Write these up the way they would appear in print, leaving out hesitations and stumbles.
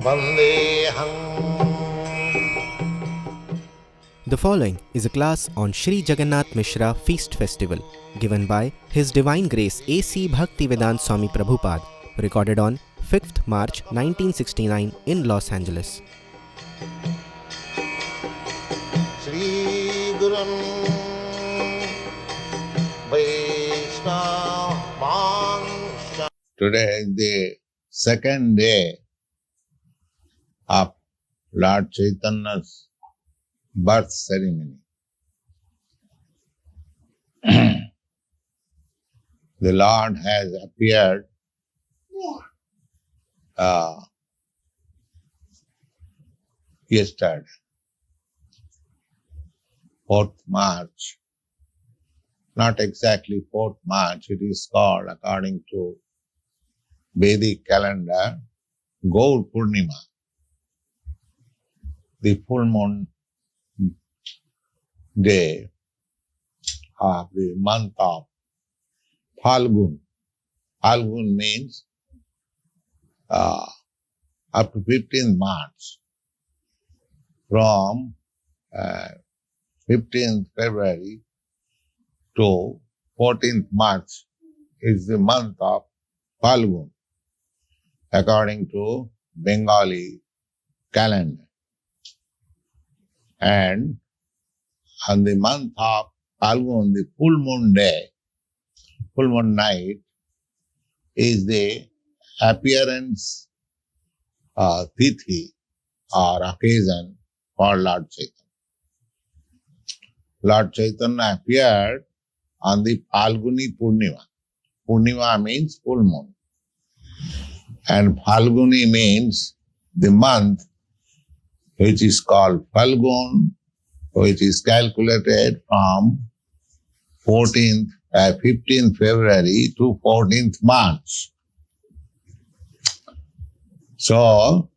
The following is a class on Sri Jagannath Mishra Feast Festival given by His Divine Grace A.C. Bhaktivedanta Swami Prabhupada, recorded on 5th March 1969 in Los Angeles. Today is the second day of Lord Chaitanya's birth ceremony. The Lord has appeared yesterday, 4th March. Not exactly 4th March, it is called, according to Vedic calendar, Gaur Purnima, the full moon day of the month of Phalgun. Phalgun means up to 15th March. From 15th February to 14th March is the month of Phalgun, according to Bengali calendar. And on the month of Phalgun, the full moon day, full moon night, is the appearance tithi or occasion for Lord Chaitanya. Lord Chaitanya appeared on the Phalguni Purnima. Purnima means full moon. And Phalguni means the month which is called Phalgun, which is calculated from 15th February to 14th March. So,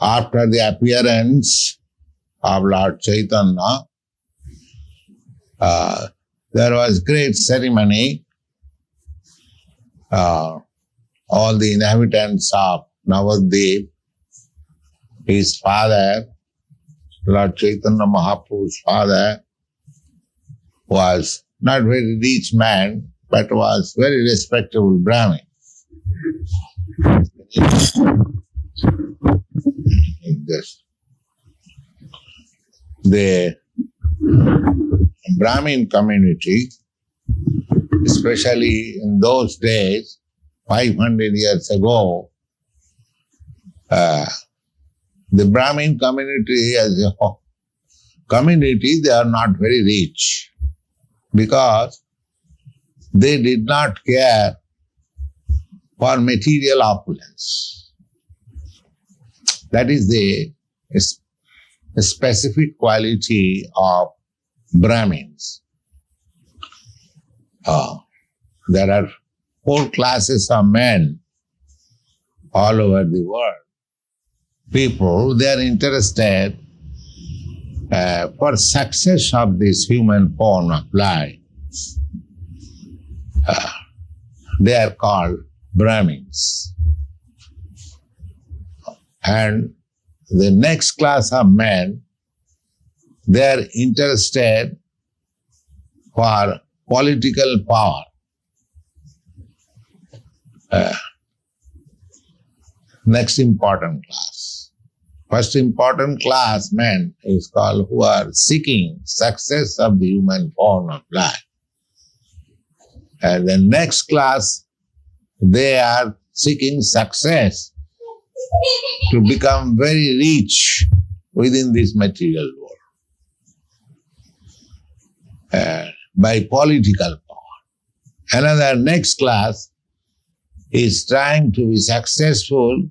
after the appearance of Lord Chaitanya, there was great ceremony. All the inhabitants of Navadvip, his father, Lord Chaitanya Mahaprabhu's father, was not very rich man, but was very respectable Brahmin. The Brahmin community, especially in those days, 500 years ago, the Brahmin community as a community, they are not very rich because they did not care for material opulence. That is the specific quality of Brahmins. There are 4 classes of men all over the world. People, they are interested for success of this human form of life. They are called Brahmins. And the next class of men, they are interested for political power. Next important class. First important class, men, is called who are seeking success of the human form of life. And the next class, they are seeking success to become very rich within this material world by political power. Another next class is trying to be successful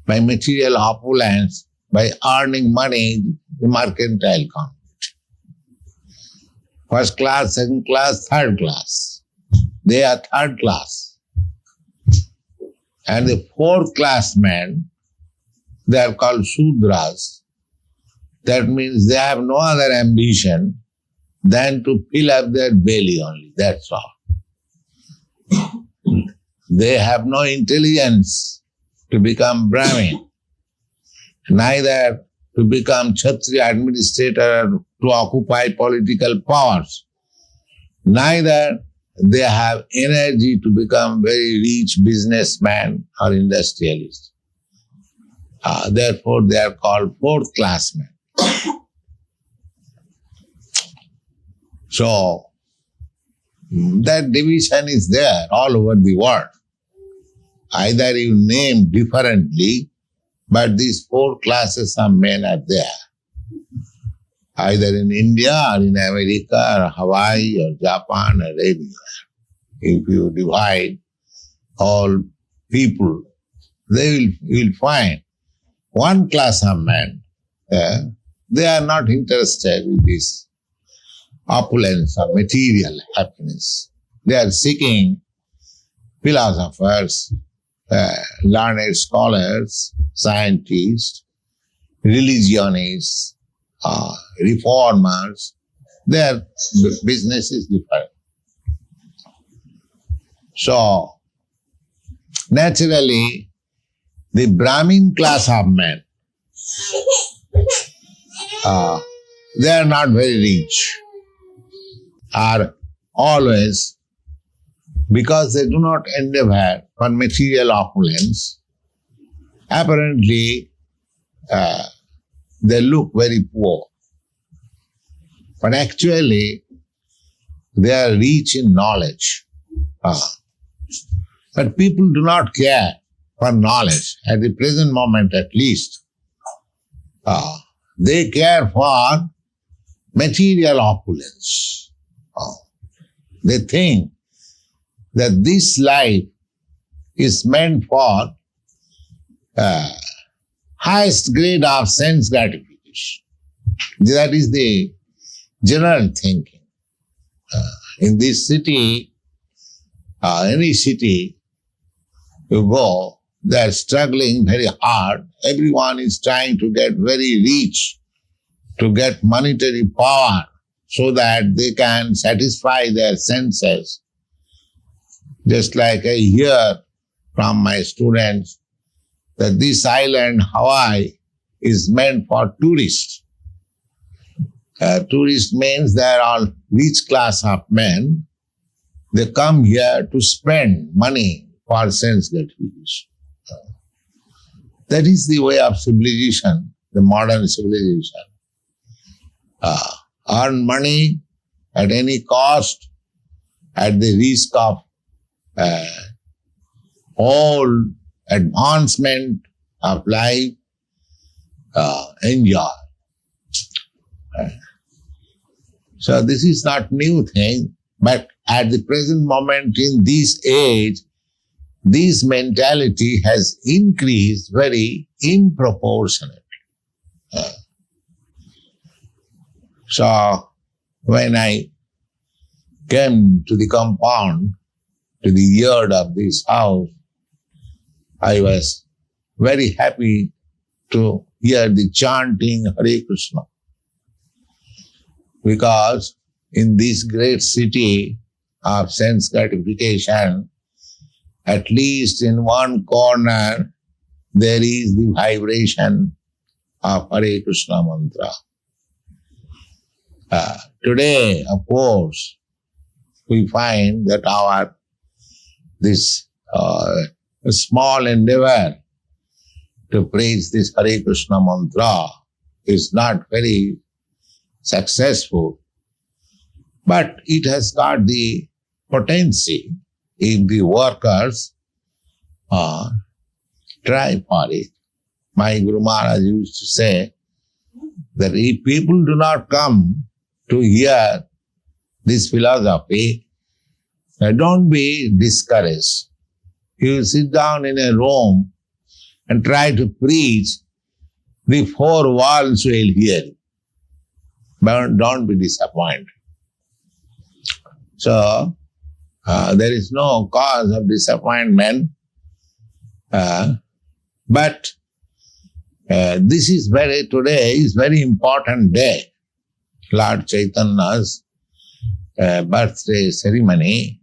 by material opulence, by earning money in the mercantile community. First class, second class, third class. They are third class. And the 4th class men, they are called Sudras. That means they have no other ambition than to fill up their belly only, that's all. They have no intelligence to become Brahmin, neither to become Kshatriya administrator to occupy political powers, neither they have energy to become very rich businessman or industrialist. Therefore, they are called fourth class men. So, that division is there all over the world. Either you name differently, but these four classes of men are there. Either in India or in America or Hawaii or Japan or anywhere. If you divide all people, you will find one class of men. They are not interested in this opulence or material happiness. They are seeking philosophers, learned scholars, scientists, religionists, reformers. Their business is different. So, naturally, the Brahmin class of men, they are not very rich, are always, because they do not endeavor for material opulence, apparently they look very poor. But actually, they are rich in knowledge. But people do not care for knowledge, at the present moment at least. They care for material opulence. They think that this life is meant for highest grade of sense gratification. That is the general thinking. In this city, any city you go, they are struggling very hard. Everyone is trying to get very rich, to get monetary power, so that they can satisfy their senses. Just like I hear from my students that this island, Hawaii, is meant for tourists. Tourist means they are all rich class of men. They come here to spend money for sense gratification. That is the way of civilization, the modern civilization. Earn money at any cost, at the risk of all advancement of life, enjoy. So this is not new thing, but at the present moment in this age, this mentality has increased very improportionately. So when I came to the compound, to the yard of this house, I was very happy to hear the chanting Hare Krishna. Because in this great city of sense gratification, at least in one corner, there is the vibration of Hare Krishna mantra. Today, of course, we find that this small endeavor to preach this Hare Krishna mantra is not very successful, but it has got the potency if the workers try for it. My Guru Maharaj used to say that if people do not come to hear this philosophy, don't be discouraged. You sit down in a room and try to preach, the four walls will hear you. But don't be disappointed. So, there is no cause of disappointment. But today is very important day. Lord Chaitanya's birthday ceremony,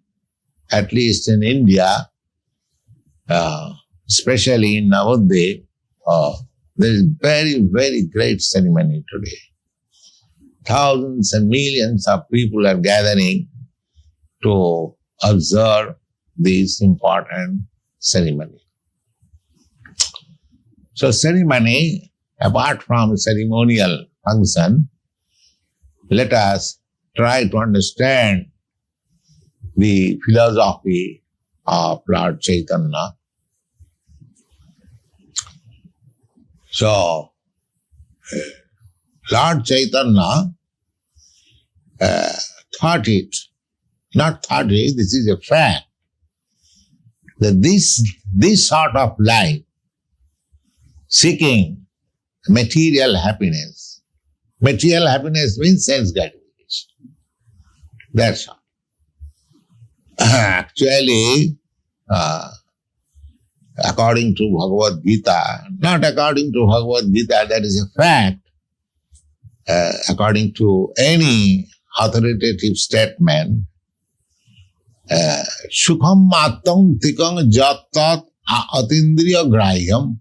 at least in India, especially in Navadvip, there is very, very great ceremony today. Thousands and millions of people are gathering to observe this important ceremony. So ceremony, apart from ceremonial function, let us try to understand the philosophy of Lord Chaitanya. So, Lord Chaitanya thought it, this is a fact, that this sort of life, seeking material happiness means sense gratification. That's all. Actually, according to Bhagavad Gita, not according to Bhagavad Gita, that is a fact. According to any authoritative statement, Sukham Attam Tikam Jatat Atindriya Grahyam.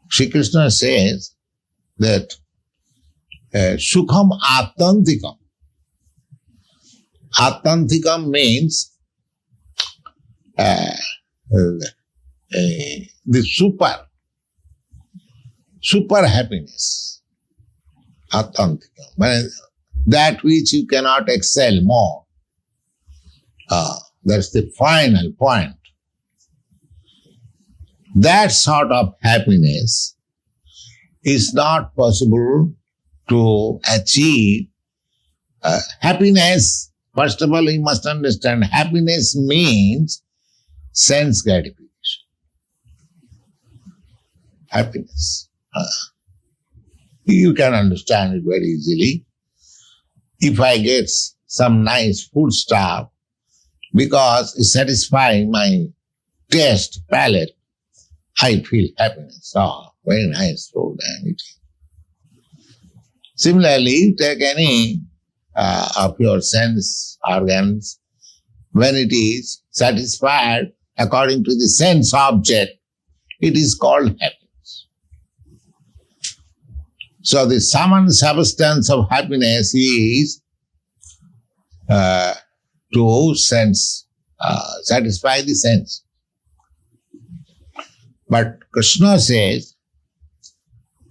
Sri Krishna says that Sukham Attantikam. Attantikam means the super happiness. Attantikam. That which you cannot excel more. That's the final point. That sort of happiness is not possible to achieve. Happiness, first of all, you must understand, happiness means sense gratification. Happiness. You can understand it very easily. If I get some nice food stuff, because it satisfies my taste, palate, I feel happiness. Oh, very nice food and eating. Similarly, take any of your sense organs, when it is satisfied according to the sense object, it is called happiness. So the sum and substance of happiness is to sense, satisfy the sense. But Krishna says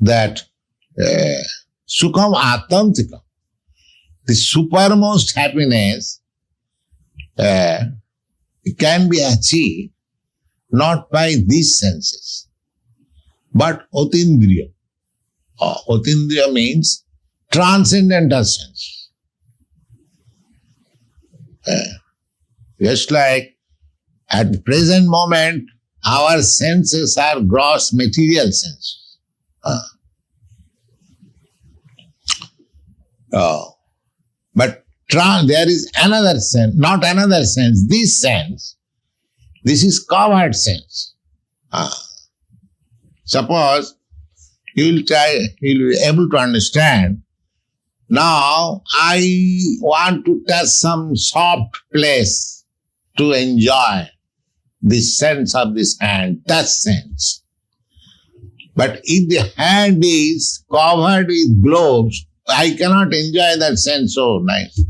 that Sukham Attantikam, the supermost happiness, can be achieved not by these senses, but Otindriya. Otindriya means transcendental sense. Just like at the present moment, our senses are gross material senses. But there is another sense, not another sense, this sense. This is covered sense. Suppose you'll be able to understand. Now I want to touch some soft place to enjoy the sense of this hand, touch sense. But if the hand is covered with gloves, I cannot enjoy that sense so nicely.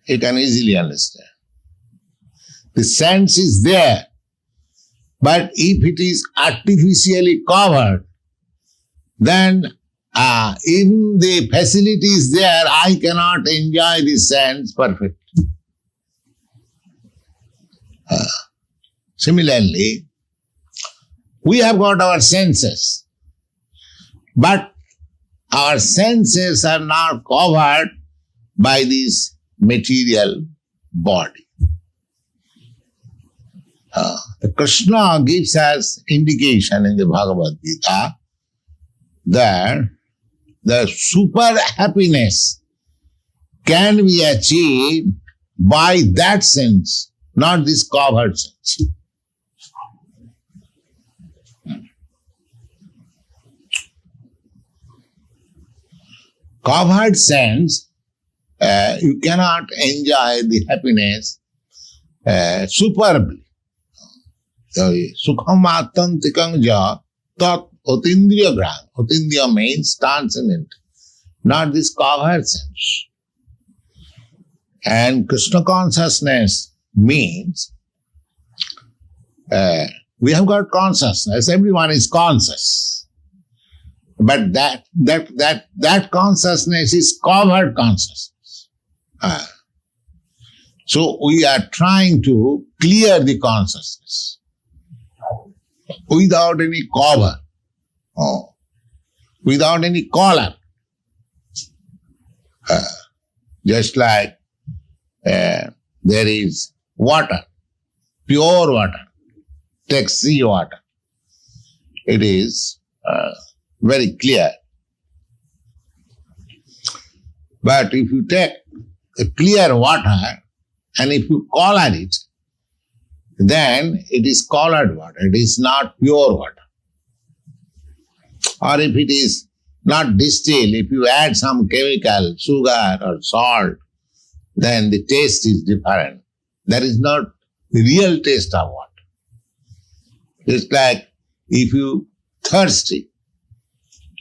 You can easily understand. The sense is there, but if it is artificially covered, then even the facility is there, I cannot enjoy the sense perfectly. Similarly, we have got our senses, but our senses are not covered by this material body. Krishna gives us indication in the Bhagavad Gita that the super happiness can be achieved by that sense, not this covered sense. Covered sense, you cannot enjoy the happiness superbly. Sukham attantikam ja tat otindriya gram. Otindriya means transcendent, not this covered sense. And Krishna consciousness means we have got consciousness, everyone is conscious. But that consciousness is covered consciousness. So we are trying to clear the consciousness without any cover, without any collar. Just like there is water, pure water, take sea water. It is very clear. But if you take a clear water and if you color it, then it is colored water. It is not pure water. Or if it is not distilled, if you add some chemical, sugar or salt, then the taste is different. That is not the real taste of water. It's like if you thirsty,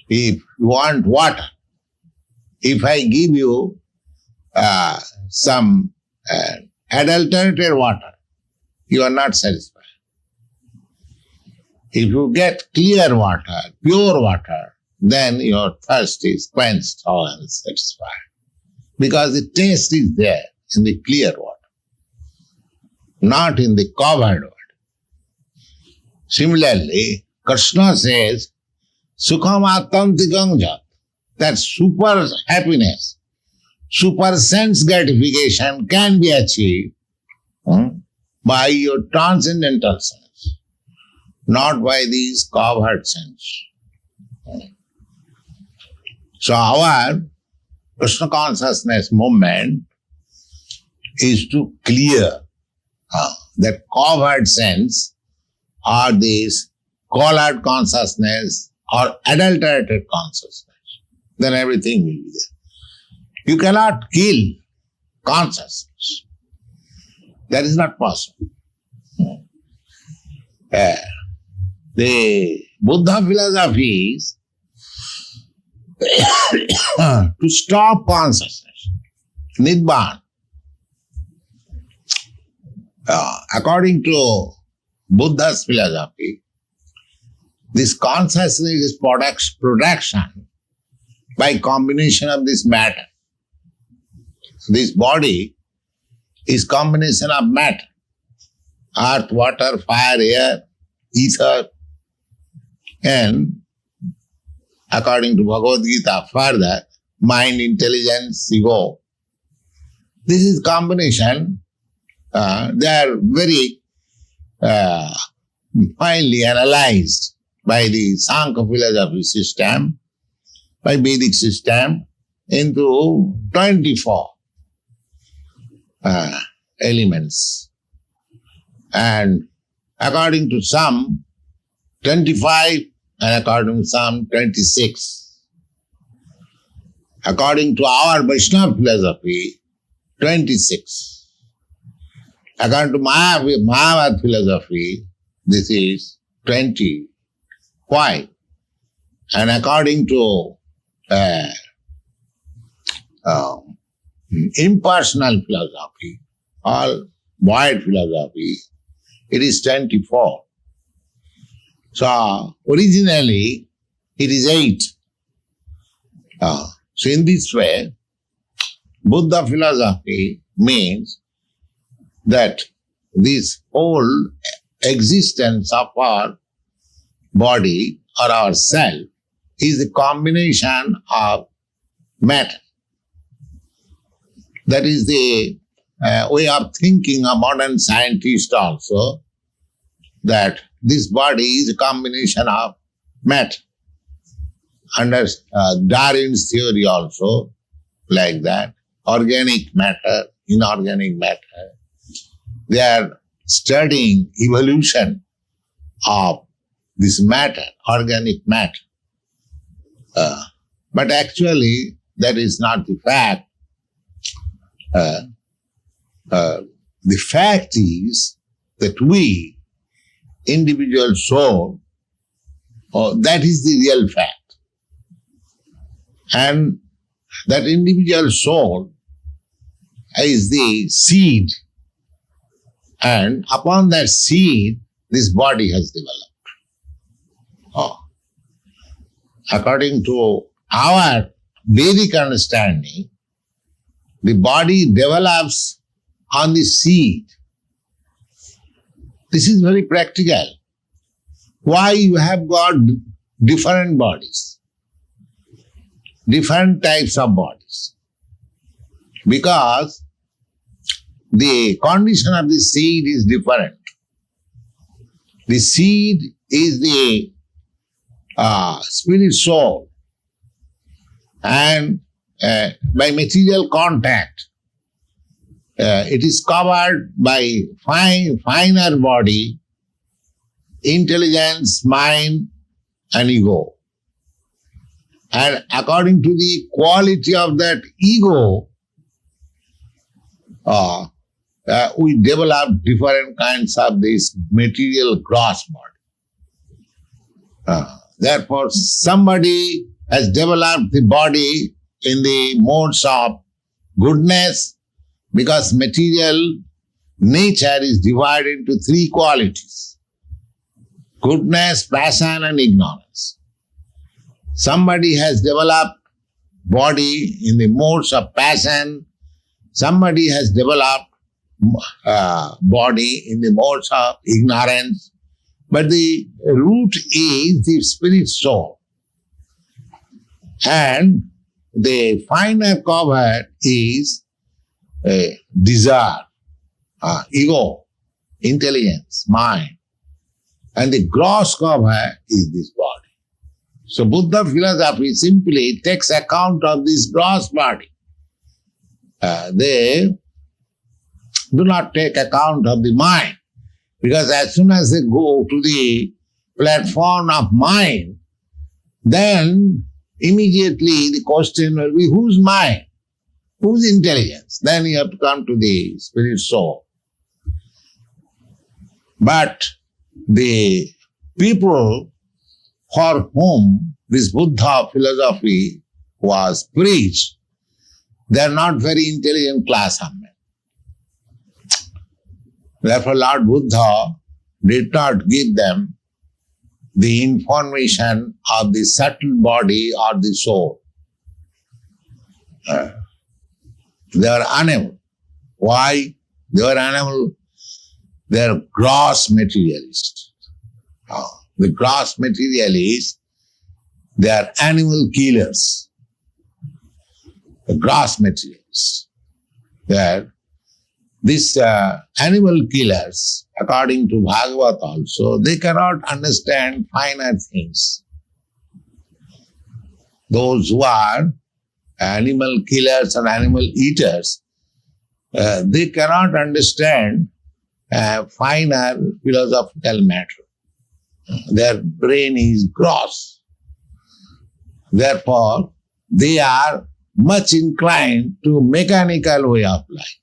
if you want water, if I give you some adulterated water, you are not satisfied. If you get clear water, pure water, then your thirst is quenched and satisfied. Because the taste is there in the clear water, not in the covered water. Similarly, Krishna says, Sukham attantikam jat, that super happiness, super sense gratification can be achieved by your transcendental sense, not by these covered sense. So our Krishna consciousness movement is to clear that covered sense or this colored consciousness or adulterated consciousness. Then everything will be there. You cannot kill consciousness. That is not possible. The Buddha philosophy is to stop consciousness, Nibbana. According to Buddha's philosophy, this consciousness is production by combination of this matter. This body is combination of matter, earth, water, fire, air, ether, and according to Bhagavad Gita, further, mind, intelligence, ego. This is combination. They are very finely analyzed by the Sankhya philosophy system, by Vedic system, into 24 elements. And according to some, 25, and according to some, 26. According to our Vaishnava philosophy, 26. According to Mayavad philosophy, this is 25. And according to impersonal philosophy, all void philosophy, it is 24. So, originally, it is 8. So, in this way, Buddha philosophy means that this whole existence of our body or our self is a combination of matter. That is the way of thinking of modern scientists also, that this body is a combination of matter. Under Darwin's theory also, like that, organic matter, inorganic matter. They are studying evolution of this matter, organic matter. But actually, that is not the fact. the fact is that we, individual soul, that is the real fact. And that individual soul is the seed, and upon that seed, this body has developed. According to our Vedic understanding, the body develops on the seed. This is very practical. Why you have got different bodies, different types of bodies? Because the condition of the seed is different. The seed is the spirit soul, and by material contact, it is covered by finer body, intelligence, mind, and ego. And according to the quality of that ego, we develop different kinds of this material gross body. Therefore, somebody has developed the body in the modes of goodness, because material nature is divided into three qualities: goodness, passion, and ignorance. Somebody has developed body in the modes of passion. Somebody has developed body in the modes of ignorance. But the root is the spirit soul. And the finer cover is desire, ego, intelligence, mind. And the gross cover is this body. So Buddha philosophy simply takes account of this gross body. They do not take account of the mind. Because as soon as they go to the platform of mind, then immediately the question will be, whose mind? Whose intelligence? Then you have to come to the spirit soul. But the people for whom this Buddha philosophy was preached, they are not very intelligent class of men. Therefore, Lord Buddha did not give them the information of the subtle body or the soul. They are unable. Why? They are unable. They are gross materialists. The gross materialists, they are animal killers. The gross materialists. They are these animal killers, according to Bhagavad also, they cannot understand finer things. Those who are animal killers and animal eaters, they cannot understand finer philosophical matter. Their brain is gross. Therefore, they are much inclined to mechanical way of life.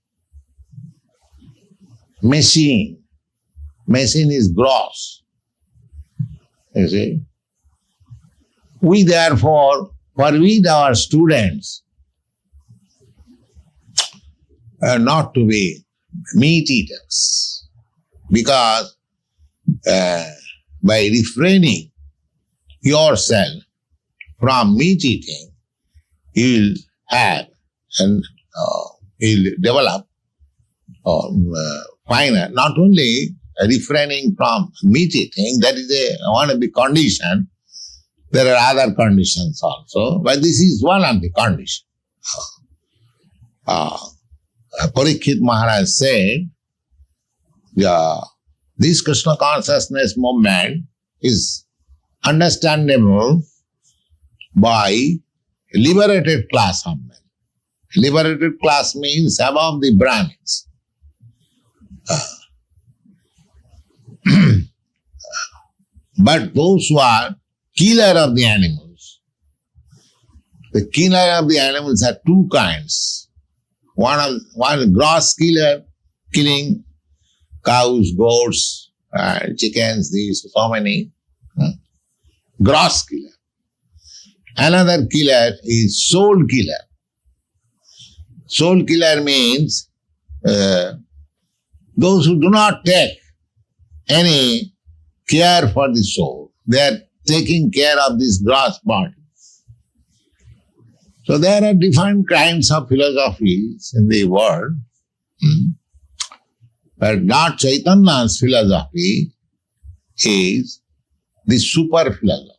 Machine is gross. You see? We therefore forbid our students not to be meat eaters, because by refraining yourself from meat eating, you will have and you will develop finer. Not only refraining from meat eating, that is one of the conditions. There are other conditions also, but this is one of the conditions. Parikshit Maharaj said, this Krishna Consciousness movement is understandable by liberated class of men. Liberated class means above the Brahmins. But those who are killer of the animals, the killer of the animals are two kinds. One gross killer killing cows, goats, chickens, these, so many. Gross killer. Another killer is soul killer. Soul killer means those who do not take any care for the soul. They are taking care of this gross body. So there are different kinds of philosophies in the world. But Lord Chaitanya's philosophy is the super philosophy.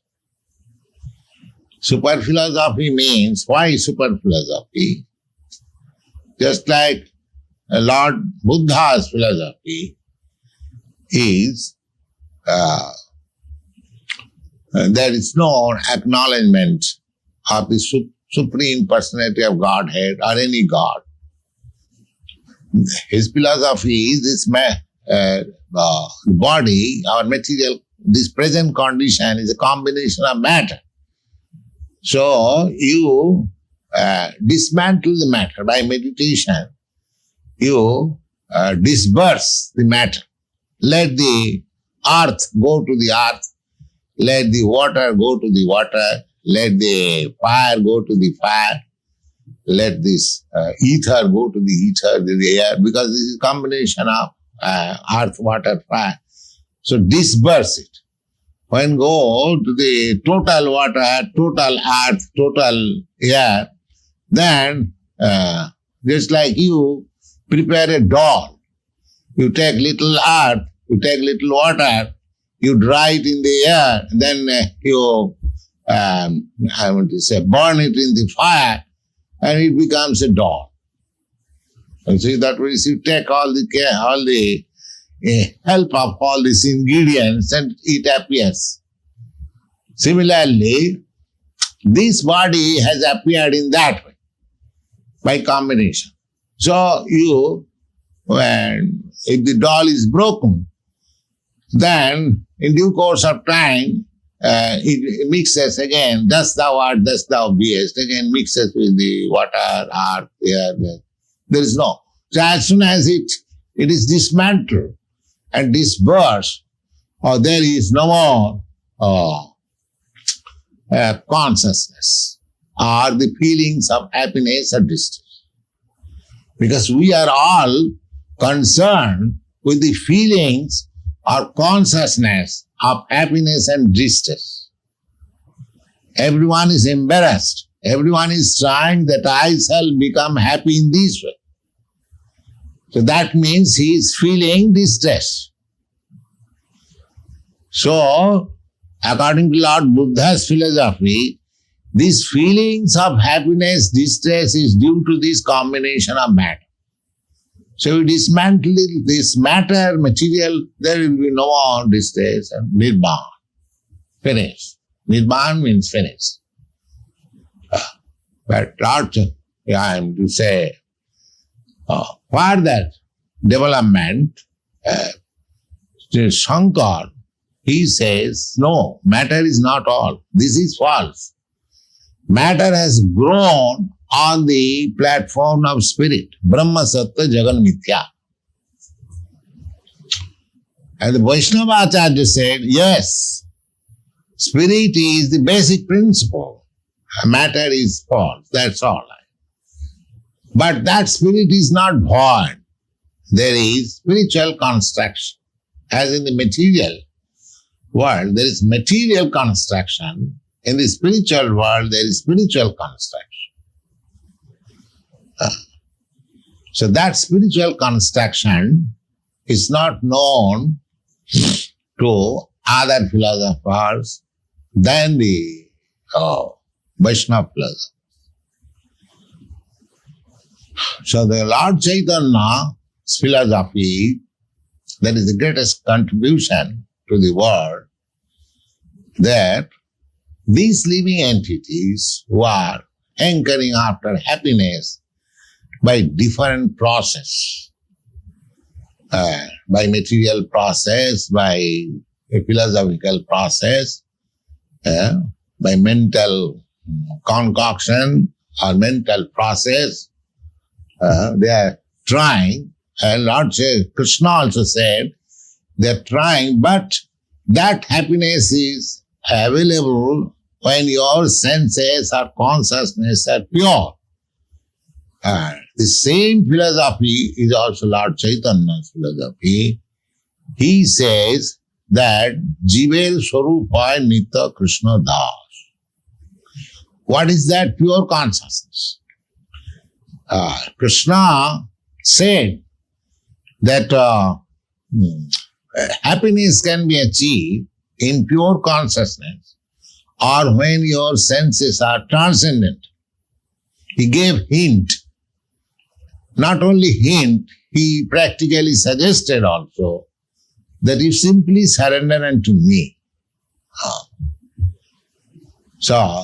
Super philosophy means, why super philosophy? Just like Lord Buddha's philosophy is, there is no acknowledgement of the Supreme Personality of Godhead or any God. His philosophy is this body, our material, this present condition is a combination of matter. So you dismantle the matter by meditation. You disperse the matter. Let the earth go to the earth. Let the water go to the water. Let the fire go to the fire. Let this ether go to the ether, the air, because this is a combination of earth, water, fire. So disperse it. When go to the total water, total earth, total air, then just like you prepare a doll. You take little earth, you take little water, you dry it in the air, then you, burn it in the fire, and it becomes a doll. And see, that means you take all the care, all the help of all these ingredients, and it appears. Similarly, this body has appeared in that way, by combination. So you, if the doll is broken, then in due course of time, it mixes again, thus thou art, thus thou beest, again mixes with the water, earth, air. There is no. So as soon as it is dismantled and dispersed, there is no more consciousness or the feelings of happiness or distress. Because we are all concerned with the feelings or consciousness of happiness and distress. Everyone is embarrassed. Everyone is trying that I shall become happy in this way. So that means he is feeling distress. So, according to Lord Buddha's philosophy, these feelings of happiness, distress is due to this combination of matter. So we dismantle this matter, material, there will be no more distress and nirvana. Finish. Nirvana means finish. But Lord, I am to say, for that development, Shankar, he says, no, matter is not all. This is false. Matter has grown on the platform of spirit. Brahma Sattva Jagan Mithya. And the Vaishnava Acharya said, yes, spirit is the basic principle. Matter is false. That's all. But that spirit is not void. There is spiritual construction. As in the material world, there is material construction. In the spiritual world, there is spiritual construction. So that spiritual construction is not known to other philosophers than the Vaishnava philosophers. So the Lord Chaitanya's philosophy, that is the greatest contribution to the world, that these living entities who are hankering after happiness by different process, by material process, by a philosophical process, by mental concoction or mental process, they are trying and Krishna also said, they're trying, but that happiness is available when your senses or consciousness are pure. And the same philosophy is also Lord Chaitanya's philosophy. He says that Jivel Swarupa Nitya Krishna Das. What is that pure consciousness? Krishna said that happiness can be achieved in pure consciousness or when your senses are transcendent. He gave hint. Not only hint, he practically suggested also that you simply surrender unto me. So,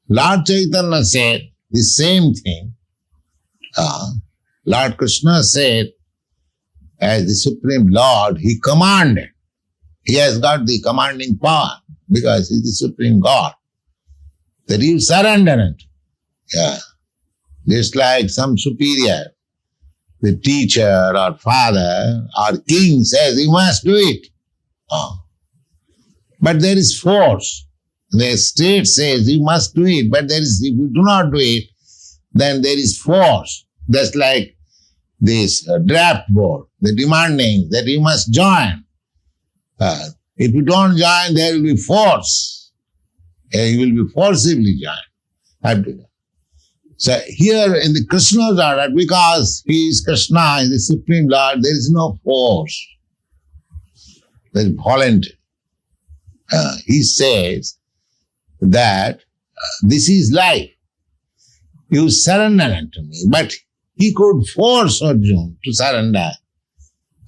Lord Chaitanya said the same thing. Lord Krishna said, as the Supreme Lord, he commanded. He has got the commanding power because he is the Supreme God. That you surrender unto. Just like some superior, the teacher or father or king says, you must do it. But there is force. The state says you must do it, but if you do not do it, then there is force. That's like this draft board, the demanding that you must join. If you don't join, there will be force. You will be forcibly joined. So here in the Krishna's order, because he is Krishna, is the Supreme Lord, there is no force. There is voluntary. He says that this is life. You surrender unto me. But he could force Arjuna to surrender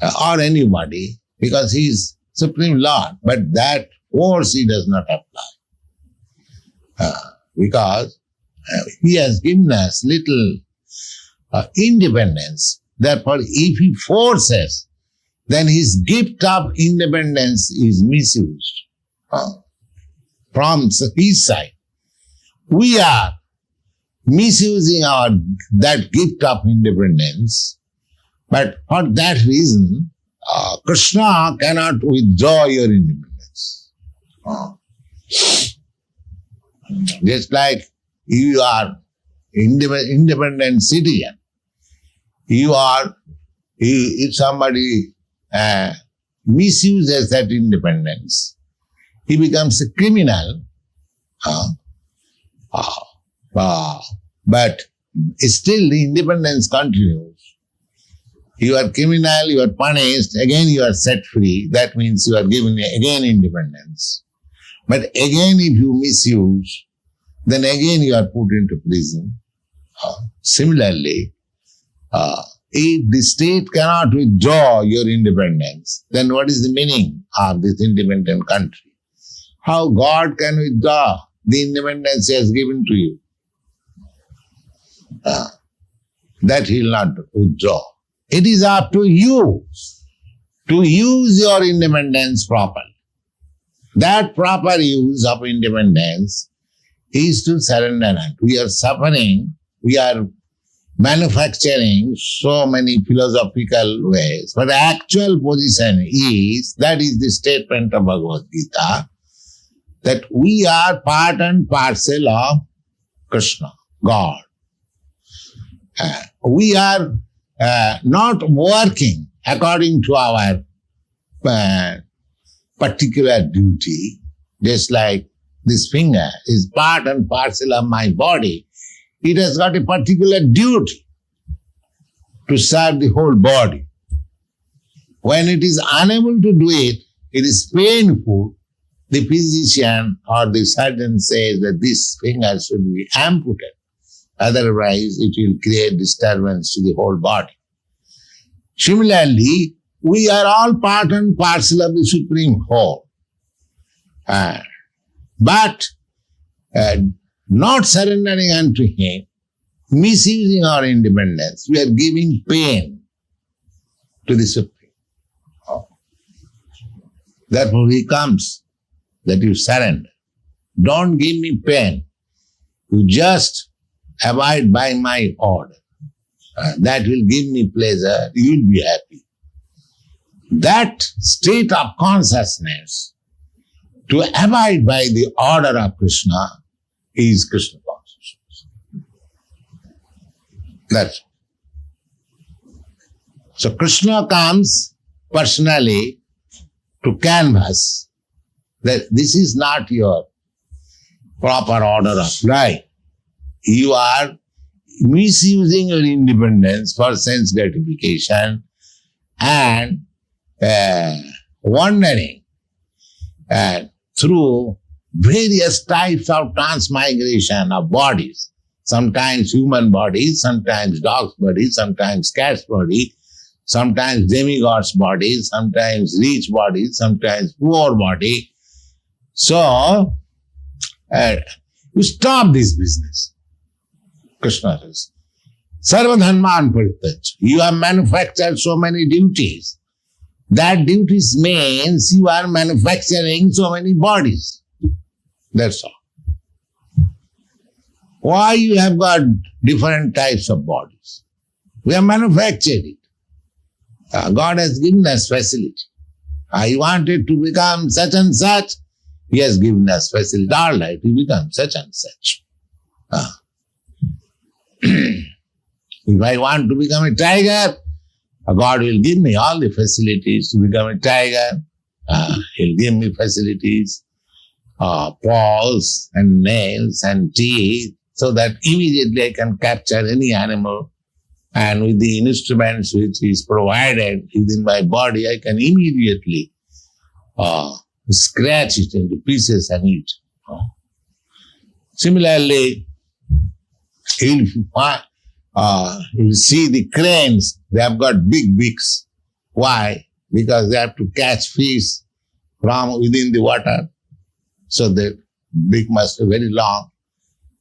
or anybody because he is Supreme Lord. But that force he does not apply. Because he has given us little independence. Therefore, if he forces, then his gift of independence is misused from his side. We are misusing that gift of independence, but for that reason, Krishna cannot withdraw your independence. Just like you are independent citizen, if somebody misuses that independence, he becomes a criminal. But still the independence continues. You are criminal, you are punished, again you are set free. That means you are given again independence. But again if you misuse, then again you are put into prison. Similarly, if the state cannot withdraw your independence, then what is the meaning of this independent country? How God can withdraw the independence he has given to you? That he will not withdraw. It is up to you to use your independence properly. That proper use of independence is to surrender. We are suffering, we are manufacturing so many philosophical ways, but the actual position is, that is the statement of Bhagavad Gita, that we are part and parcel of Krishna, God. We are not working according to our particular duty, just like this finger is part and parcel of my body. It has got a particular duty to serve the whole body. When it is unable to do it, it is painful. The physician or the surgeon says that this finger should be amputated. Otherwise, it will create disturbance to the whole body. Similarly, we are all part and parcel of the Supreme Whole. But not surrendering unto Him, misusing our independence, we are giving pain to the Supreme. Therefore, He comes that you surrender. Don't give me pain. You just abide by my order. that will give me pleasure, you will be happy. That state of consciousness, to abide by the order of Krishna, is Krishna consciousness. That's all. So Krishna comes personally to canvass that this is not your proper order of life. You are misusing your independence for sense gratification and wandering through various types of transmigration of bodies. Sometimes human bodies, sometimes dog's body, sometimes cat's body, sometimes demigod's body, sometimes rich body, sometimes poor body. So, you stop this business. Krishna says, Sarva dharman parityaj. You have manufactured so many duties. That duties means you are manufacturing so many bodies. That's all. Why you have got different types of bodies? We have manufactured it. God has given us facility. I wanted to become such and such. He has given us facility. All right, we become such and such. If I want to become a tiger, God will give me all the facilities to become a tiger. He'll give me facilities, paws and nails and teeth, so that immediately I can capture any animal. And with the instruments which is provided within my body, I can immediately scratch it into pieces and eat. Similarly, you'll see the cranes, they have got big beaks. Why? Because they have to catch fish from within the water. So the beak must be very long.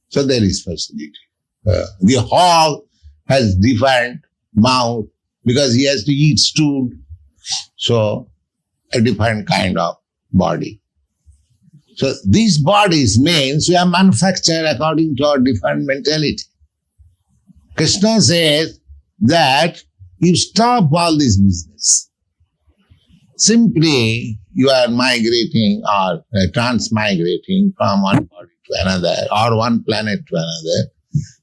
So there is facility. The hog has different mouth because he has to eat stool. So a different kind of body. So these bodies means we are manufactured according to our different mentality. Krishna says that you stop all this business. Simply you are migrating or transmigrating from one body to another or one planet to another.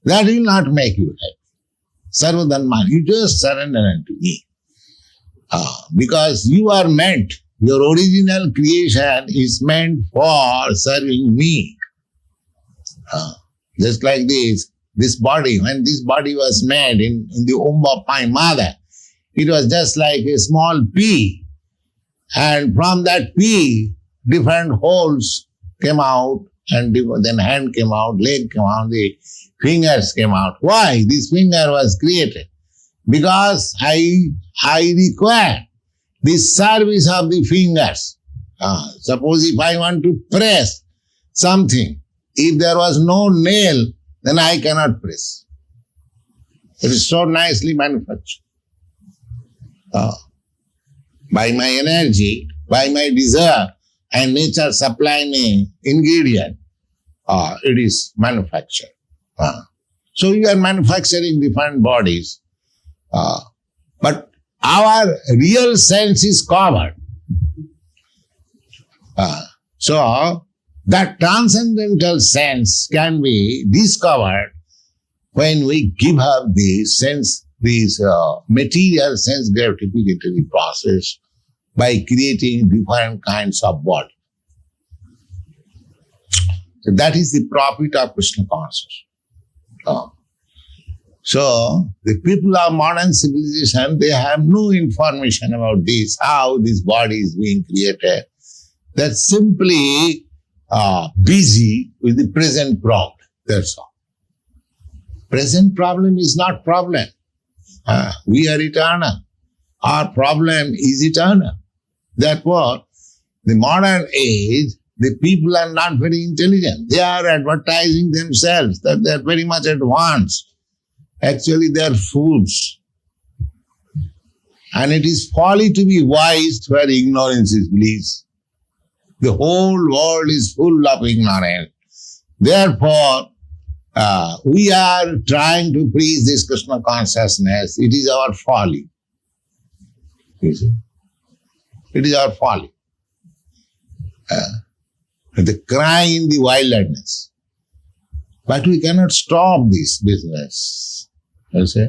That will not make you happy. Sarva dharman, you just surrender unto me. Because you are meant, your original creation is meant for serving me. Just like this body, when this body was made in the womb of my mother, it was just like a small pea. And from that pea, different holes came out, and then hand came out, leg came out, the fingers came out. Why? This finger was created. Because I require the service of the fingers. Suppose if I want to press something, if there was no nail, then I cannot press. It is so nicely manufactured. By my energy, by my desire, and nature supply me ingredient, it is manufactured. So you are manufacturing different bodies, but our real sense is covered. So that transcendental sense can be discovered when we give up these material sense gratificatory process by creating different kinds of body. So that is the profit of Krishna consciousness. So the people of modern civilization, they have no information about this, how this body is being created. They're simply busy with the present problem. That's all. Present problem is not problem. We are eternal. Our problem is eternal. Therefore, the modern age, the people are not very intelligent. They are advertising themselves that they are very much advanced. Actually, they are fools. And it is folly to be wise where ignorance is bliss. The whole world is full of ignorance. Therefore, we are trying to preach this Krishna consciousness. It is our folly. You see? It is our folly. The cry in the wilderness. But we cannot stop this business. You see?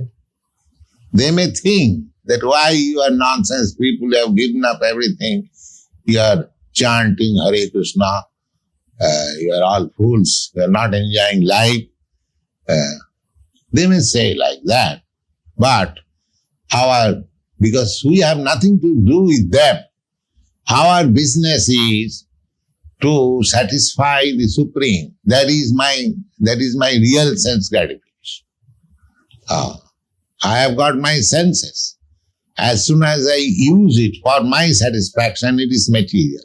They may think that why you are nonsense people have given up everything. You are chanting Hare Krishna. You are all fools. You are not enjoying life. They may say like that. But because we have nothing to do with them, our business is to satisfy the Supreme. That is my real sense gratification. I have got my senses. As soon as I use it for my satisfaction, it is material.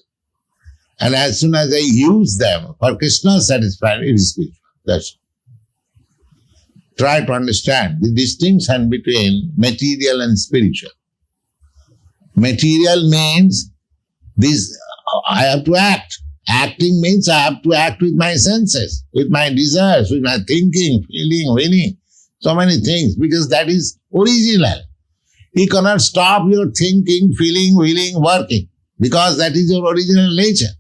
And as soon as I use them for Krishna's satisfaction, it is spiritual. That's all. Try to understand the distinction between material and spiritual. Material means this, I have to act. Acting means I have to act with my senses, with my desires, with my thinking, feeling, willing, so many things, because that is original. You cannot stop your thinking, feeling, willing, working, because that is your original nature.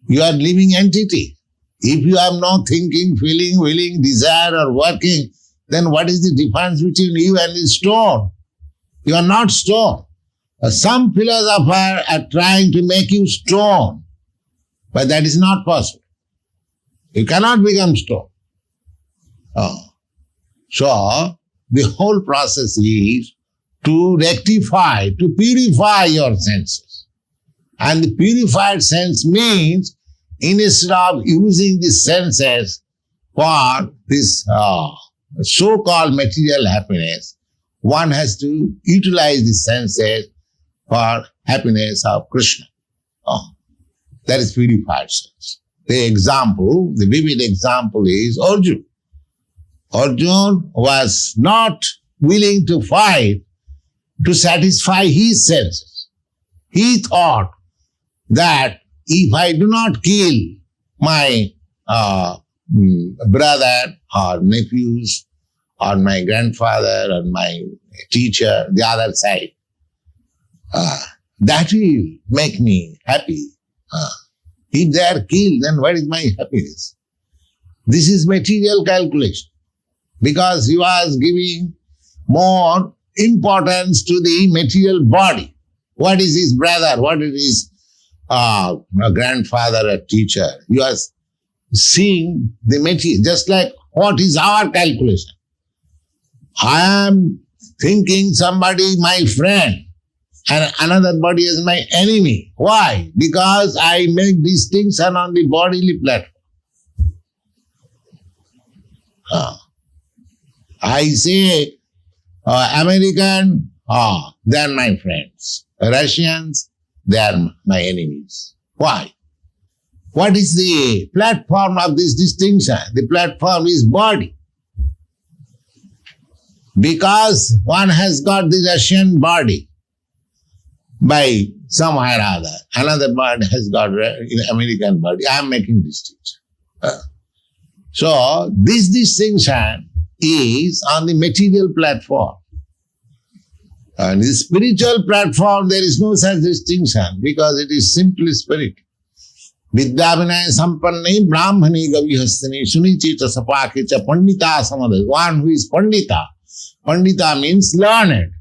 You are living entity. If you have no thinking, feeling, willing, desire or working, then what is the difference between you and the stone? You are not stone. Some philosophers are trying to make you stone, but that is not possible. You cannot become stone. So, the whole process is to rectify, to purify your senses. And the purified sense means, instead of using the senses for this so-called material happiness, one has to utilize the senses for happiness of Krishna. That is purified sense. The vivid example is Arjuna. Arjuna was not willing to fight to satisfy his senses. He thought that if I do not kill my brother or nephews or my grandfather or my teacher, the other side, that will make me happy. If they are killed, then what is my happiness? This is material calculation, because he was giving more importance to the material body. What is his brother? What is his grandfather or teacher? He was seeing the material, just like what is our calculation. I am thinking somebody my friend and another body is my enemy. Why? Because I make distinction on the bodily platform. I say American, they are my friends. Russians, they are my enemies. Why? What is the platform of this distinction? The platform is body. Because one has got the Russian body by somehow or other. Another body has got the American body. I am making distinction. So, this distinction is on the material platform. On the spiritual platform, there is no such distinction because it is simply spirit. Vidya vinaya sampanne brahmani gavihastani sunichita sapakicha pandita samadha. One who is pandita. Pandita means learned.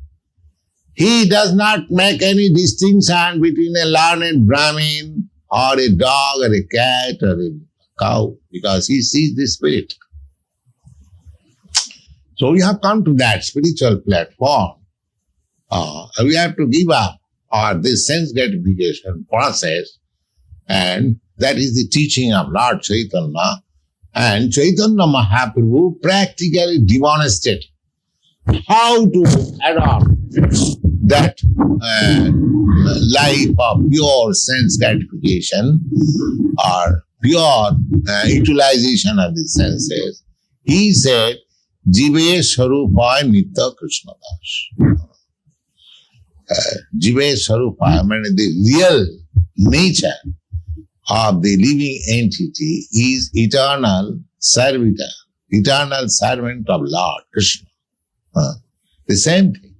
He does not make any distinction between a learned Brahmin or a dog or a cat or a cow because he sees the spirit. So we have come to that spiritual platform. We have to give up this sense gratification process, and that is the teaching of Lord Chaitanya. And Chaitanya Mahaprabhu practically demonstrated how to adopt that life of pure sense gratification or pure utilization of the senses. He said, Jive Swarupa Nitya Krishna Das. Jive Swarupa, I mean the real nature of the living entity is eternal servitor, eternal servant of Lord Krishna. The same thing.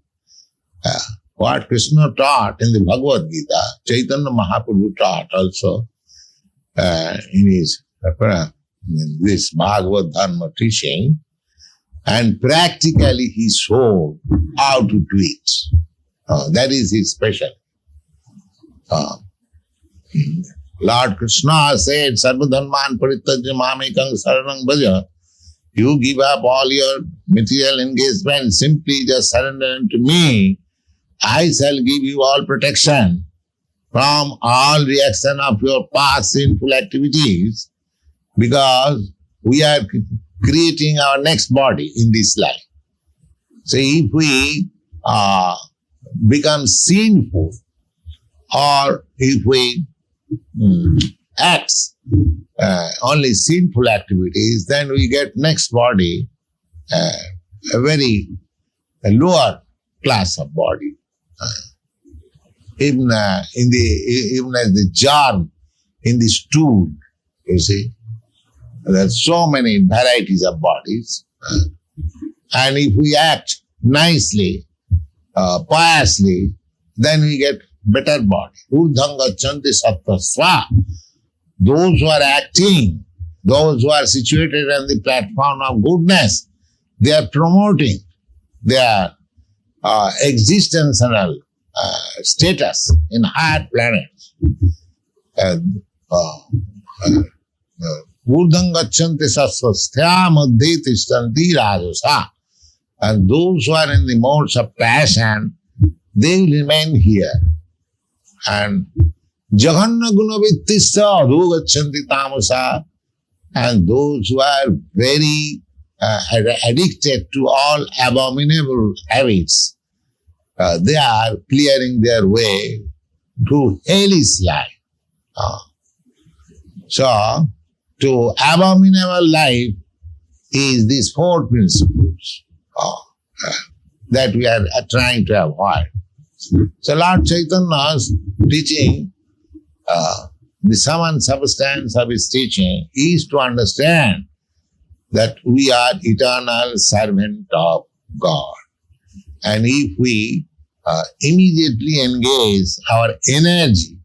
What Krishna taught in the Bhagavad Gita, Chaitanya Mahaprabhu taught also in his this Bhagavad Dharma teaching, and practically he showed how to do it. That is his special. Lord Krishna said, Sarva dharman parityajya mamekam saranam bhaja. You give up all your material engagement, simply just surrender unto me. I shall give you all protection from all reaction of your past sinful activities, because we are creating our next body in this life. So if we become sinful, or if we act only sinful activities, then we get next body, a very lower class of body. Even as the germ in the stool, you see, there are so many varieties of bodies. And if we act nicely, piously, then we get better body. Urdham gachanti sattva sva. Those who are acting, those who are situated on the platform of goodness, they are promoting their existential status in higher planets. Urdham gachanti sattva sthya madhye tishtanti rajasa. And those who are in the modes of passion, they will remain here. And Jagannath Mishra Feast tamasa. And those who are very addicted to all abominable habits, they are clearing their way to hellish life. So, to abominable life is these four principles that we are trying to avoid. So Lord Chaitanya's teaching, the sum and substance of his teaching is to understand that we are eternal servant of God. And if we immediately engage our energy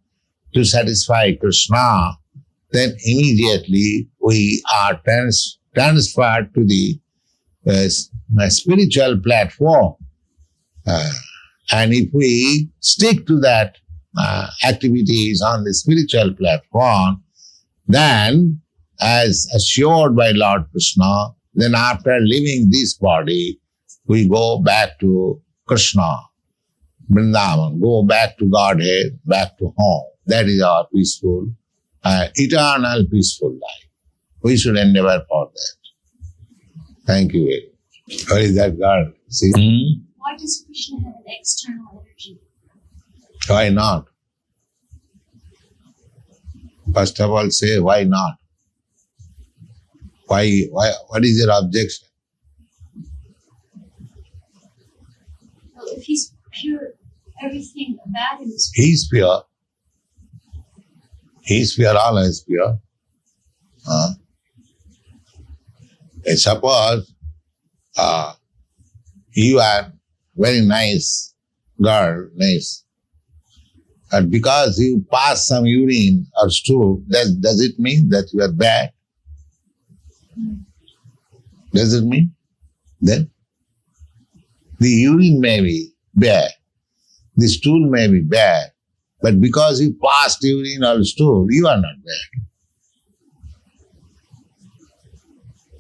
to satisfy Krishna, then immediately we are transferred to the spiritual platform. And if we stick to that activities on the spiritual platform, then as assured by Lord Krishna, then after leaving this body, we go back to Krishna, Vrindavan, go back to Godhead, back to home. That is our peaceful, eternal peaceful life. We should endeavor for that. Thank you very much. Where is that girl? See? Why does Krishna have an external energy? Why not? First of all, say why not? Why? What is your objection? Well, if he's pure, everything about him is He is pure. He is pure, always pure. And suppose you are very nice girl, nice. And because you pass some urine or stool, does it mean that you are bad? Does it mean? Then the urine may be bad, the stool may be bad, but because you passed urine or stool, you are not bad.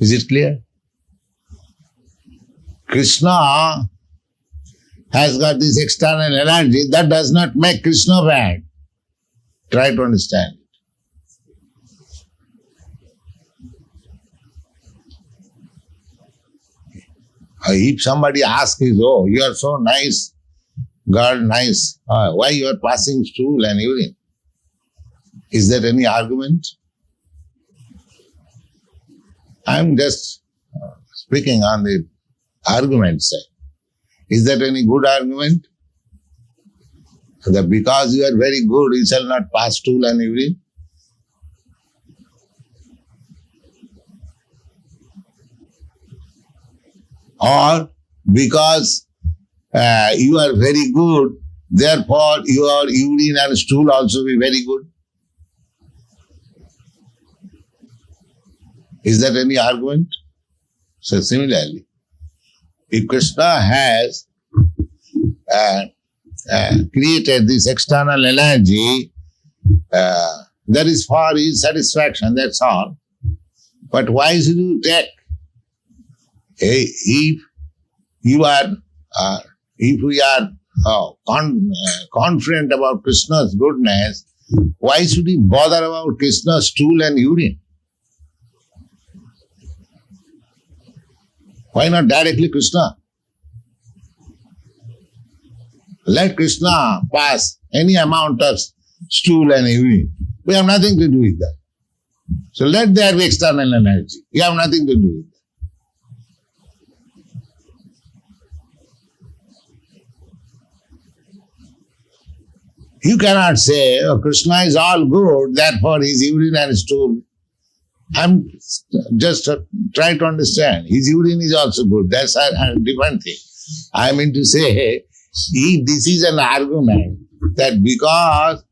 Is it clear? Krishna has got this external energy, that does not make Krishna bad. Try to understand it. If somebody asks you, oh, you are so nice, girl, nice, why you are passing stool and urine? Is there any argument? I am just speaking on the argument side. Is that any good argument? That because you are very good, you shall not pass stool and urine? Or because you are very good, therefore your urine and stool also be very good. Is that any argument? So similarly, if Krishna has created this external energy, that is for his satisfaction, that's all. But why should you take? If you are, if we are confident about Krishna's goodness, why should we bother about Krishna's stool and urine? Why not directly Krishna? Let Krishna pass any amount of stool and urine. We have nothing to do with that. So let there be external energy. We have nothing to do with that. You cannot say, oh, Krishna is all good, therefore his urine and stool. I'm just trying to understand. His urine is also good. That's a different thing. I mean to say, if this is an argument that because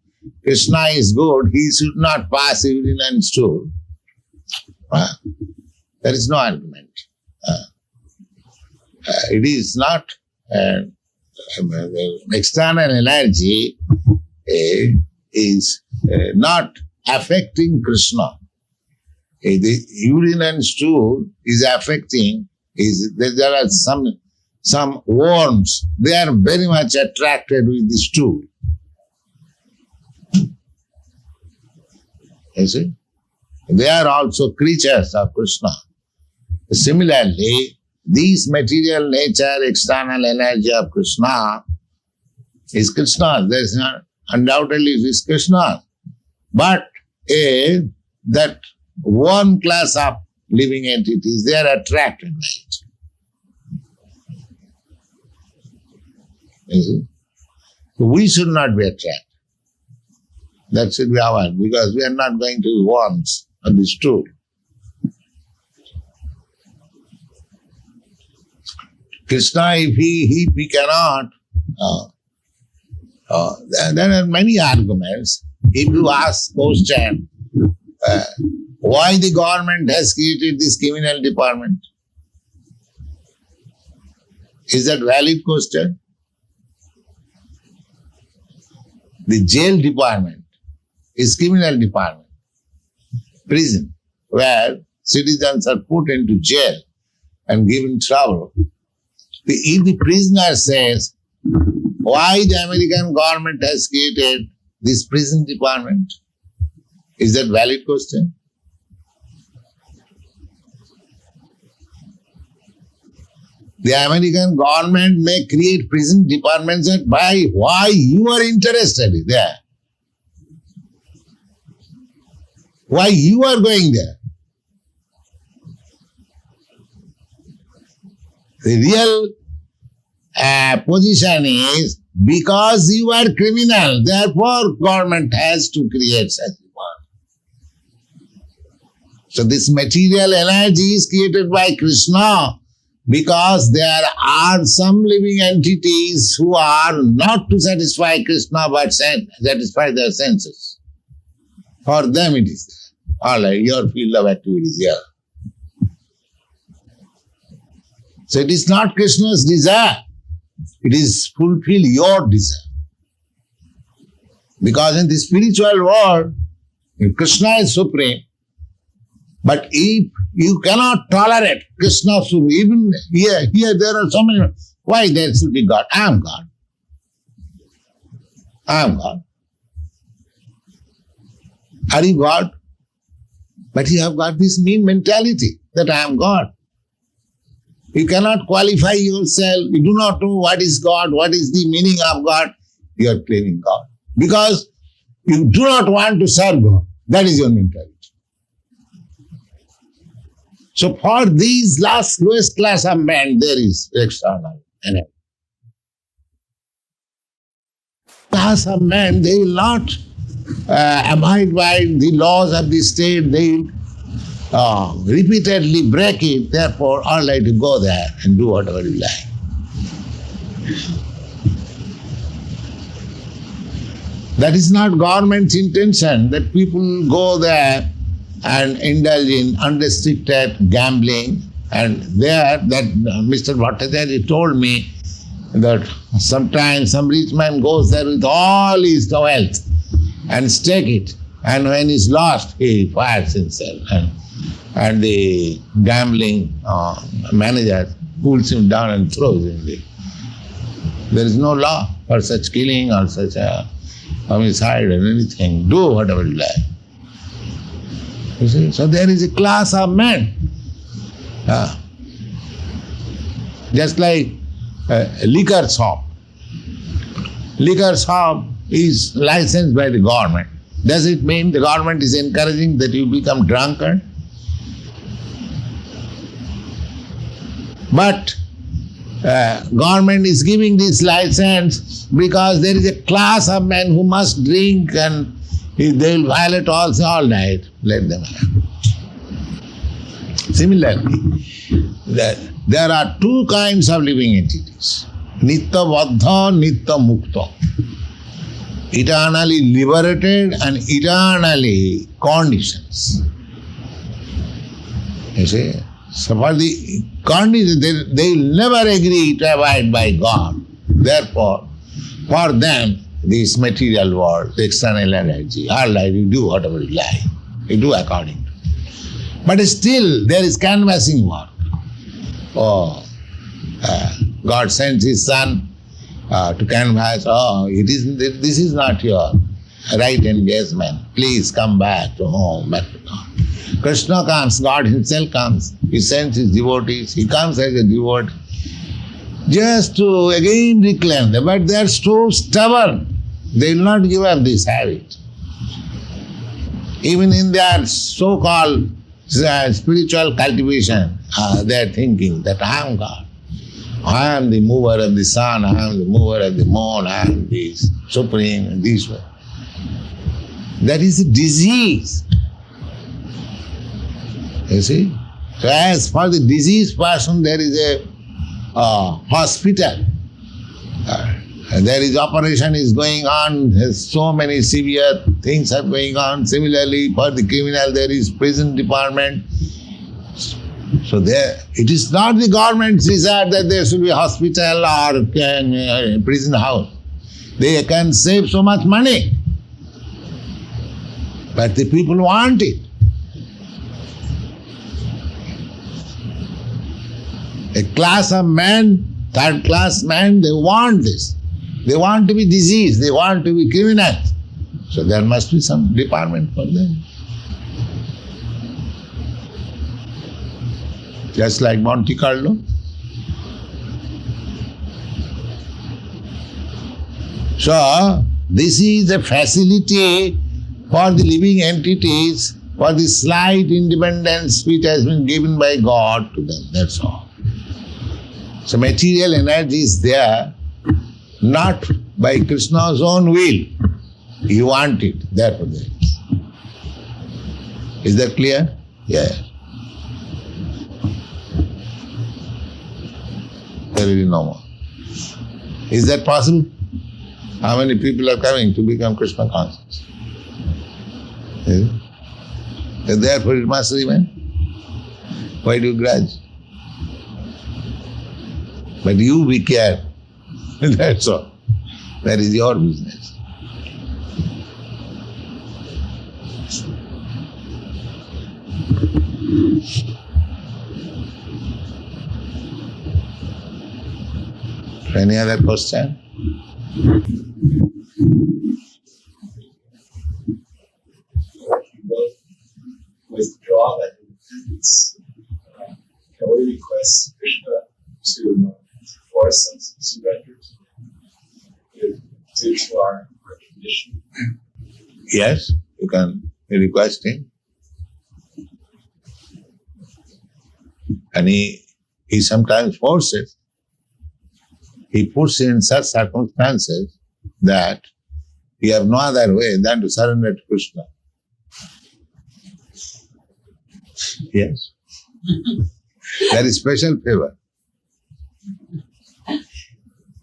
Krishna is good, he should not pass urine and stool, there is no argument. It is not external energy is not affecting Krishna. The urine and stool is affecting, there are some worms, they are very much attracted with the stool. You see? They are also creatures of Krishna. Similarly, this material nature, external energy of Krishna is Krishna. There is not, undoubtedly it is Krishna. But that one class of living entities, they are attracted by it. You see? So we should not be attracted. That should be our, because we are not going to be worms on the stool. Krishna, if he cannot, there are many arguments. If you ask question, why the government has created this criminal department? Is that valid question? The jail department is criminal department, prison, where citizens are put into jail and given trouble. If the prisoner says, why the American government has created this prison department, is that valid question? The American government may create prison departments and why you are interested there? Why you are going there? The real position is because you are criminal, therefore government has to create such one. So this material energy is created by Krishna because there are some living entities who are not to satisfy Krishna but satisfy their senses. For them it is there. All right, your field of activity is here. So it is not Krishna's desire. It is fulfill your desire. Because in the spiritual world, Krishna is supreme. But if you cannot tolerate Krishna supreme, even here there are so many, why there should be God? I am God. I am God. Are you God? But you have got this mean mentality that I am God. You cannot qualify yourself. You do not know what is God, what is the meaning of God. You are claiming God. Because you do not want to serve God. That is your mentality. So for these lowest class of men, there is external energy. Class of men, they will not abide by the laws of the state. They will repeatedly break it, therefore all right, you go there and do whatever you like. That is not government's intention, that people go there and indulge in unrestricted gambling. And there, that Mr. Bhattacharya told me that sometimes some rich man goes there with all his wealth and stake it. And when he's lost, he fires himself. And the gambling manager pulls him down and throws him there. There is no law for such killing or such a homicide or anything. Do whatever you like. You see? So there is a class of men. Just like a liquor shop. Liquor shop is licensed by the government. Does it mean the government is encouraging that you become drunkard? But government is giving this license because there is a class of men who must drink, and if they will violate also all night, let them have. Similarly, there are two kinds of living entities. Nitya Baddha, Nitya Mukta. Eternally liberated and eternally conditions. You see? So for the conditions, they will never agree to abide by God. Therefore, for them, this material world, the external energy, all right, you do whatever you like. You do according to it. But still, there is canvassing work. God sends His Son to canvass. This is not your right engagement. Please come back to home, back to God. Krishna comes, God Himself comes. He sends His devotees. He comes as a devotee just to again reclaim them. But they are so stubborn. They will not give up this habit. Even in their so-called spiritual cultivation, they are thinking that I am God. I am the mover of the sun, I am the mover of the moon, I am the supreme, and this way. That is a disease. You see? So as for the diseased person, there is a hospital. There is operation is going on, so many severe things are going on. Similarly, for the criminal, there is prison department. So there, it is not the government's desire that there should be a hospital or prison house. They can save so much money. But the people want it. A class of men, third class men, they want this. They want to be diseased, they want to be criminals. So there must be some department for them. Just like Monte Carlo. So this is a facility for the living entities, for the slight independence which has been given by God to them, that's all. So material energy is there, not by Krishna's own will. You want it, therefore there is. Is that clear? Yeah. There will be no more. Is that possible? How many people are coming to become Krishna conscious? And therefore it must remain. Why do you grudge? But you be careful. That's all. That is your business. Any other question? Withdraw that independence. Can we request Krishna to force us to surrender due to our condition? Yes, you can request him. And he sometimes forces. He puts you in such circumstances that you have no other way than to surrender to Krishna. Yes. That is special favor.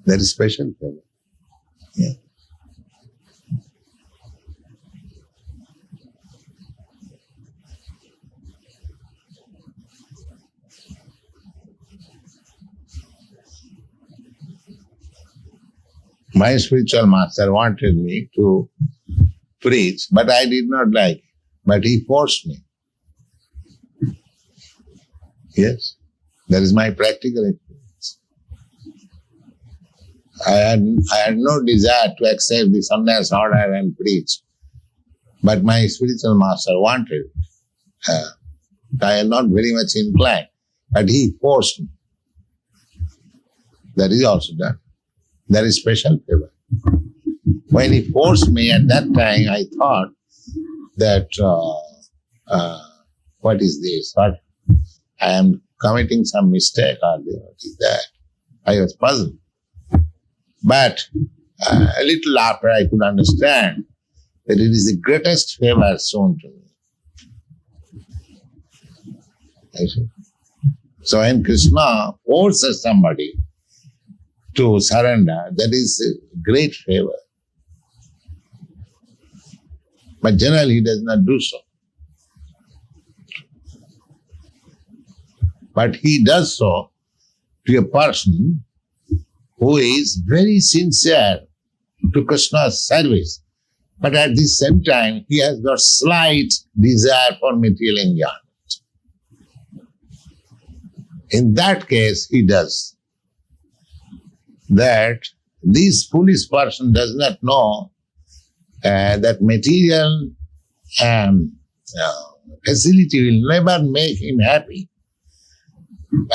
That is special favor. Yeah. My spiritual master wanted me to preach, but I did not like. But he forced me. Yes, that is my practical experience. I had no desire to accept the sannyas order and preach, but my spiritual master wanted. I am not very much inclined, but he forced me. That is also done. That is special favor. When he forced me at that time, I thought that, what is this? What? I am committing some mistake or what is that? I was puzzled. But a little after I could understand that it is the greatest favor shown to me. I see. So when Krishna forces somebody to surrender, that is a great favor. But generally he does not do so. But he does so to a person who is very sincere to Krishna's service. But at the same time, he has got slight desire for material enjoyment. In that case, he does. That this foolish person does not know that material facility will never make him happy.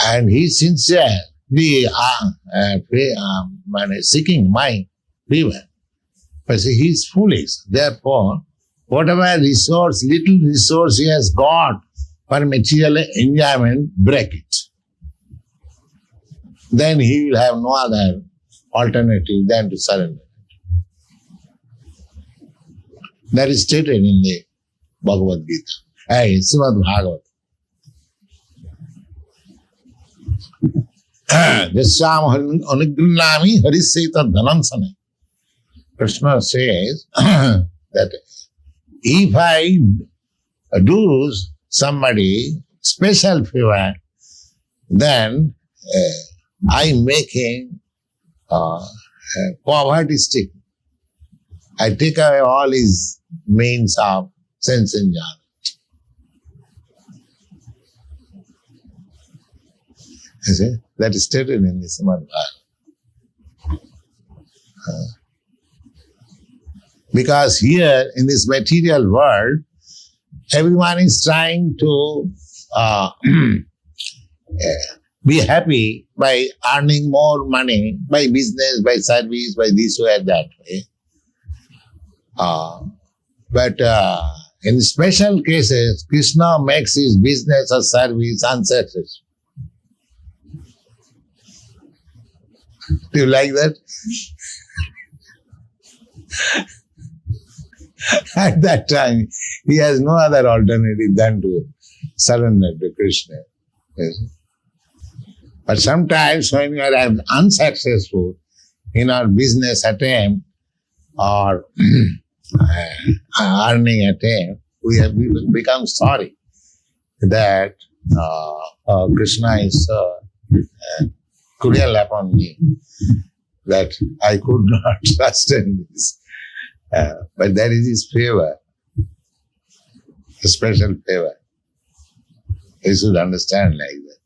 And he is sincerely seeking my favor. But see, he is foolish. Therefore, whatever resource, little resource he has got for material enjoyment, break it. Then he will have no other alternative than to surrender. That is stated in the Bhagavad Gita. Srimad Bhagavad. Jasyam anugrinami hariseta dhanansane. Krishna says that if I do somebody special favor, then I'm making poverty stick. I take away all his means of sense enjoyment. You see? That is stated in the Srimad Bhagavad. Because here in this material world, everyone is trying to be happy by earning more money, by business, by service, by this way or that way. But in special cases, Krishna makes his business or service unsuccessful. Do you like that? At that time, he has no other alternative than to surrender to Krishna. Yes. But sometimes when we are unsuccessful in our business attempt or earning attempt, we become sorry that Krishna is cruel upon me, that I could not sustain this. But that is his favor, a special favor. You should understand like that.